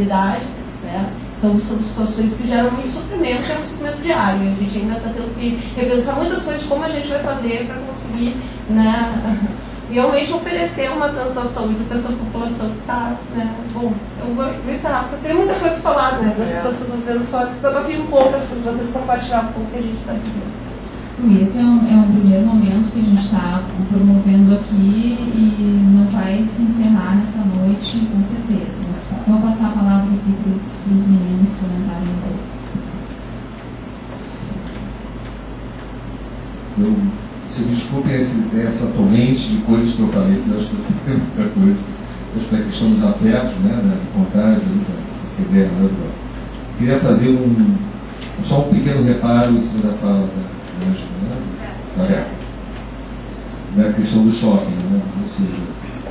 idade, né? Então são situações que geram muito sofrimento, que é um sofrimento diário. A gente ainda está tendo que repensar muitas coisas, como a gente vai fazer para conseguir, né, realmente oferecer uma atenção à saúde para essa população que está, né? Bom, eu vou encerrar, porque eu tenho muita coisa a falar, né, da situação do governo, só desafio um pouco, assim, para vocês compartilhar um pouco o que a gente está vivendo. Esse é um primeiro momento que a gente está promovendo aqui e não vai se encerrar nessa noite, com certeza. Então, vou passar a palavra aqui para os meninos comentarem um pouco. Se me desculpem essa torrente de coisas que eu falei, que eu acho que eu tenho muita coisa. Acho que a questão dos afetos, né, da vontade, essa ideia. Queria fazer só um pequeno reparo em cima da fala da questão do shopping, né? Ou seja,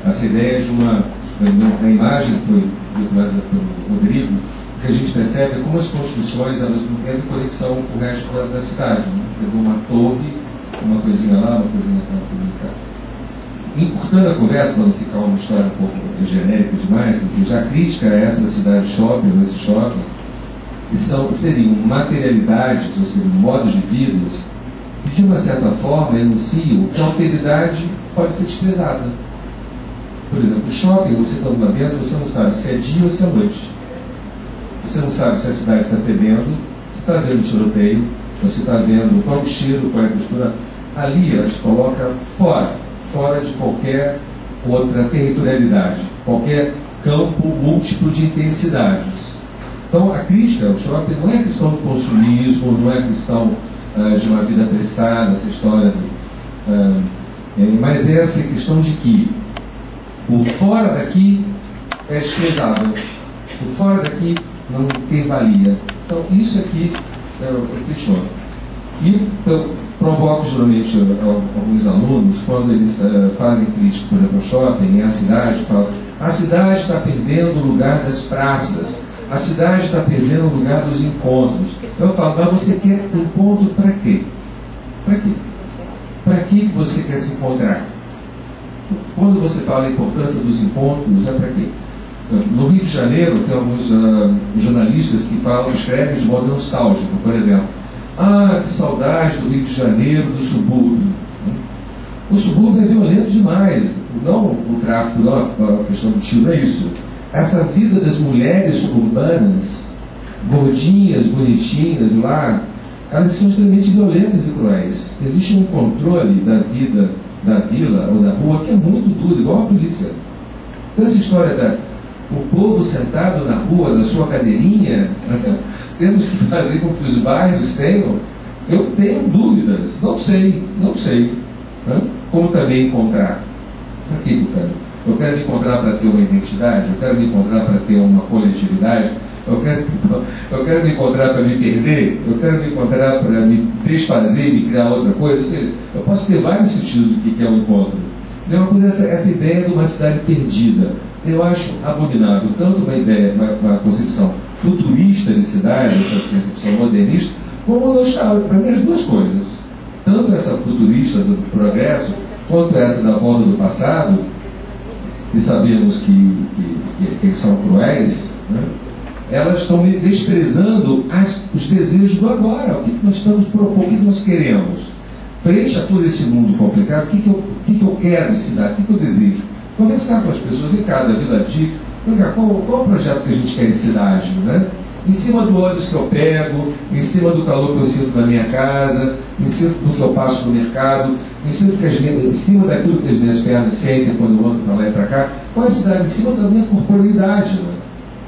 essa ideia de a imagem que foi vinculada pelo Rodrigo, o que a gente percebe é como as construções elas não têm conexão com o resto da cidade, né? Você vê uma torre, uma coisinha lá, uma coisinha cá. Encurtando a conversa, para não ficar uma história um pouco genérica demais, ou seja, a crítica a essa cidade shopping, ou esse shopping, que seriam materialidades, ou seriam modos de vida, que de uma certa forma enunciam que a alteridade pode ser desprezada. Por exemplo, o shopping, você está lá dentro, você não sabe se é dia ou se é noite. Você não sabe se a cidade está perdendo, se está vendo tiroteio, você está vendo qual o cheiro, qual é a textura. Ali ela te coloca fora de qualquer outra territorialidade, qualquer campo múltiplo de intensidades. Então, a crítica ao shopping não é questão do consumismo, não é questão de uma vida apressada, essa história, mas é essa questão de que o fora daqui é desprezável, o fora daqui não tem valia. Então, isso aqui é o questiona. E eu provoco geralmente alguns alunos, quando eles fazem crítica, por exemplo, ao shopping, a cidade, falam: a cidade está perdendo o lugar das praças. A cidade está perdendo o lugar dos encontros. Eu falo: mas você quer encontro para quê? Para quê? Para que você quer se encontrar? Quando você fala a importância dos encontros, é para quê? No Rio de Janeiro, tem alguns jornalistas que escrevem de modo nostálgico, por exemplo: ah, que saudade do Rio de Janeiro, do subúrbio. O subúrbio é violento demais. Não o tráfico, não a questão do tiro, não é isso. Essa vida das mulheres suburbanas, gordinhas, bonitinhas lá, elas são extremamente violentas e cruéis. Existe um controle da vida da vila ou da rua que é muito duro, igual a polícia. Então essa história o povo sentado na rua, na sua cadeirinha, temos que fazer com que os bairros tenham. Eu tenho dúvidas, não sei. Né? Como também encontrar? Para que eu quero? Eu quero me encontrar para ter uma identidade, eu quero me encontrar para ter uma coletividade, eu quero me encontrar para me perder, eu quero me encontrar para me desfazer e me criar outra coisa. Ou seja, eu posso ter vários sentidos do que é o encontro. Mesma coisa, essa ideia de uma cidade perdida, eu acho abominável, tanto uma concepção futurista de cidade, essa concepção modernista, como nostálgica. Para mim, as duas coisas, tanto essa futurista do progresso, quanto essa da volta do passado, que sabemos que são cruéis, né? Elas estão desprezando os desejos do agora. O que nós estamos propondo, o que nós queremos? Frente a todo esse mundo complicado, o que eu quero de cidade, o que eu desejo? Conversar com as pessoas, vem cá, da Vila Dica, qual o projeto que a gente quer de cidade, né? Em cima do ônibus que eu pego, em cima do calor que eu sinto na minha casa, em cima do que eu passo no mercado, em cima daquilo que as minhas pernas sentem quando eu ando para lá e para cá. Qual é a cidade? Em cima da minha corporeidade, né?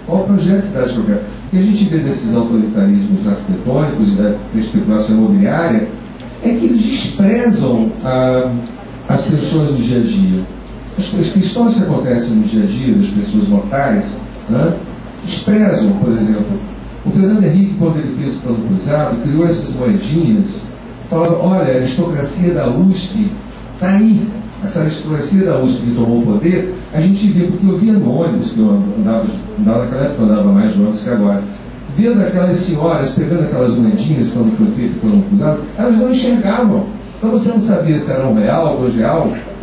Qual o projeto de cidade que eu quero? O que a gente vê desses autoritarismos arquitetônicos e da especulação imobiliária é que eles desprezam as pessoas no dia a dia. As questões que acontecem no dia a dia das pessoas mortais, né, desprezam, por exemplo. O Fernando Henrique, quando ele fez o Plano Cruzado, criou essas moedinhas, falando: olha, a aristocracia da USP está aí. Essa aristocracia da USP que tomou o poder, a gente via, porque eu via no ônibus, que eu andava naquela época, eu andava mais no ônibus que agora, vendo aquelas senhoras pegando aquelas moedinhas quando foi feito o Plano Cruzado, elas não enxergavam. Então você não sabia se era R$1, R$2,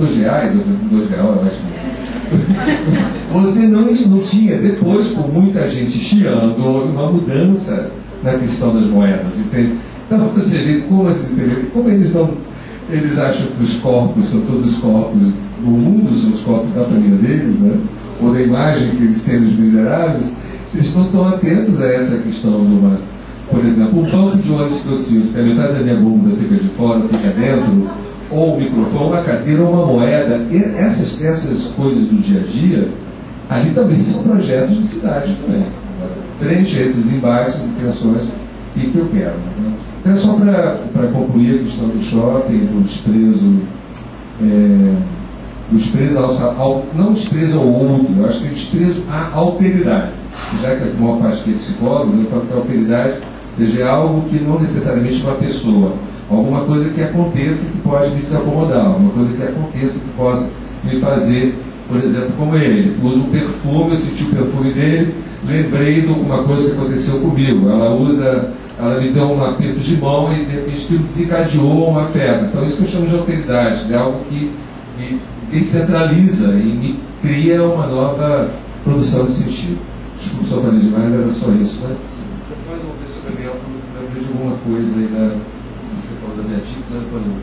R$2, eu acho que você não tinha, depois, com muita gente chiando, uma mudança na questão das moedas, entende? Então você vê como eles acham que os corpos são todos corpos do mundo, são os corpos da família deles, né? Ou da imagem que eles têm dos miseráveis, eles estão tão atentos a essa questão do por exemplo, o banco de ônibus que eu sinto, que a metade da minha bunda fica de fora, fica dentro, ou o microfone, uma cadeira ou uma moeda, essas coisas do dia a dia, ali também são projetos de cidade também. Frente a esses embates e tensões, o que eu quero? Né? Então, só para concluir a questão do shopping, do desprezo não desprezo ao outro, eu acho que é desprezo à alteridade. Já que a maior parte que é psicólogo, eu falo que a alteridade seja algo que não necessariamente uma pessoa, alguma coisa que aconteça que pode me desacomodar, alguma coisa que aconteça que possa me fazer, por exemplo, como ele usa um perfume, eu senti o perfume dele, lembrei de alguma coisa que aconteceu comigo. Ela me deu um aperto de mão e de repente aquilo desencadeou uma febre. Então isso que eu chamo de alteridade, né? Algo que me descentraliza e me cria uma nova produção de sentido. Desculpa, só falei demais, era só isso, né? Depois eu vou ver se eu lembrei de alguma coisa aí se você falou da minha dica, né? Depois eu...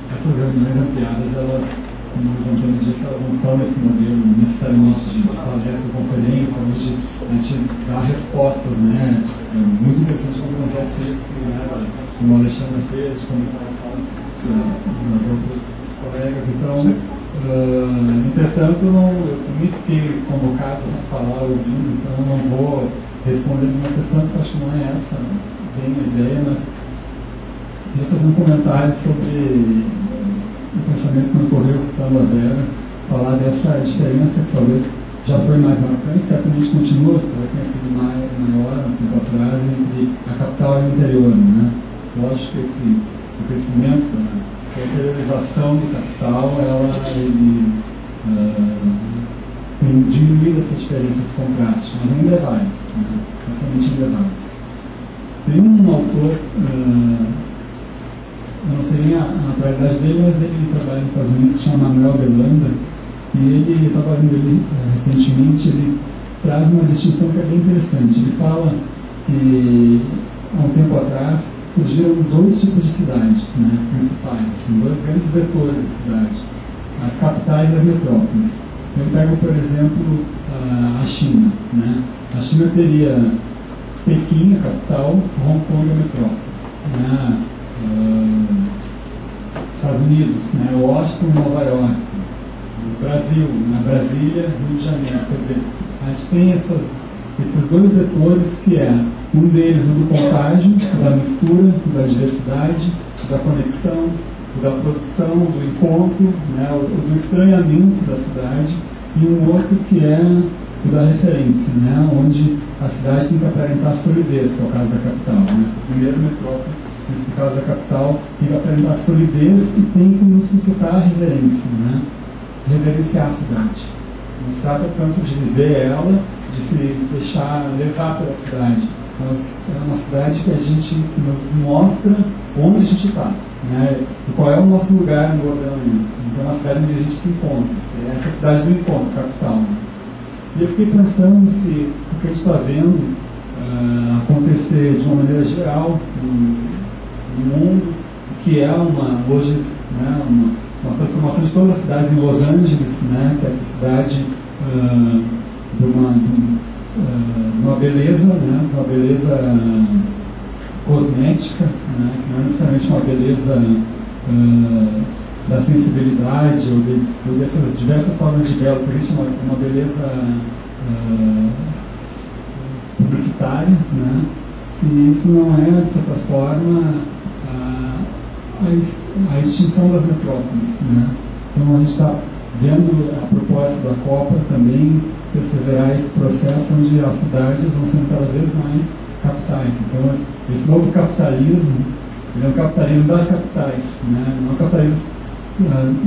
Essas reuniões ampliadas, elas, como os Antônio disse, elas não são nesse modelo necessariamente de palestra, conferência, onde a gente dá respostas, né? É muito interessante como acontece isso, né? Como o Alexandre fez, como estava falando nas outras colegas. Então, entretanto, eu também fiquei convocado a falar ouvindo, então eu não vou responder uma questão que eu acho que não é essa bem a ideia, mas queria fazer um comentário sobre o pensamento que me ocorreu escutando a Vera falar dessa diferença que talvez já foi mais marcante, certamente continua, talvez tenha sido maior um tempo atrás, entre a capital e o interior, né? Lógico que o crescimento, a interiorização do capital, tem diminuído essa diferença, esse contraste, mas ainda é válido, né? Certamente ainda é válido. Tem um autor, eu não sei nem a atualidade dele, mas ele trabalha nos Estados Unidos, que chama Manuel Belanda, e ele, estava vendo ele recentemente, ele traz uma distinção que é bem interessante. Ele fala que, há um tempo atrás, surgiram dois tipos de cidade, né, principais, assim, dois grandes vetores de cidade, as capitais e as metrópoles. Eu pego, por exemplo, a China, né? A China teria Pequim, a capital, Hong Kong, a metrópole, né? Estados Unidos, né? Washington, Nova York, Brasil, na Brasília, Rio de Janeiro. Quer dizer, a gente tem esses dois vetores que é um deles o do contágio, o da mistura, o da diversidade, o da conexão, o da produção, do encontro, né? O do estranhamento da cidade, e um outro que é o da referência, né? Onde a cidade tem que aparentar solidez, que é o caso da capital, né? Essa primeira metrópole, nesse caso da capital, tem que aparentar solidez e tem que nos suscitar a reverência, né? Reverenciar a cidade. Não se trata tanto de viver ela, de se deixar levar pela cidade, mas é uma cidade que nos mostra onde a gente está, né? E qual é o nosso lugar no ordenamento. Então é uma cidade onde a gente se encontra, é essa cidade do encontro, capital, né? E eu fiquei pensando se o que a gente está vendo acontecer de uma maneira geral no mundo, que é uma transformação de todas as cidades em Los Angeles, né, que é essa cidade de uma beleza, né, uma beleza cosmética, né, que não é necessariamente uma beleza da sensibilidade ou dessas diversas formas de belo, que existe uma beleza publicitária, né, se isso não é, de certa forma, a extinção das metrópoles, né? Então a gente está vendo a propósito da Copa também perseverar esse processo onde as cidades vão sendo cada vez mais capitais. Então esse novo capitalismo, ele é um capitalismo das capitais, né? Não é um capitalismo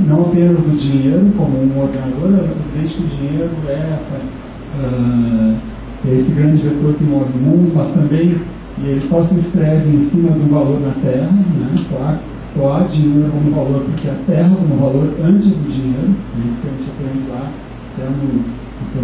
não apenas do dinheiro como um ordenador, desde que o dinheiro é esse grande vetor que move o mundo, mas também e ele só se inscreve em cima de um valor na Terra, né? só há dinheiro como valor porque a terra como valor antes do dinheiro, é isso que a gente aprende lá, até no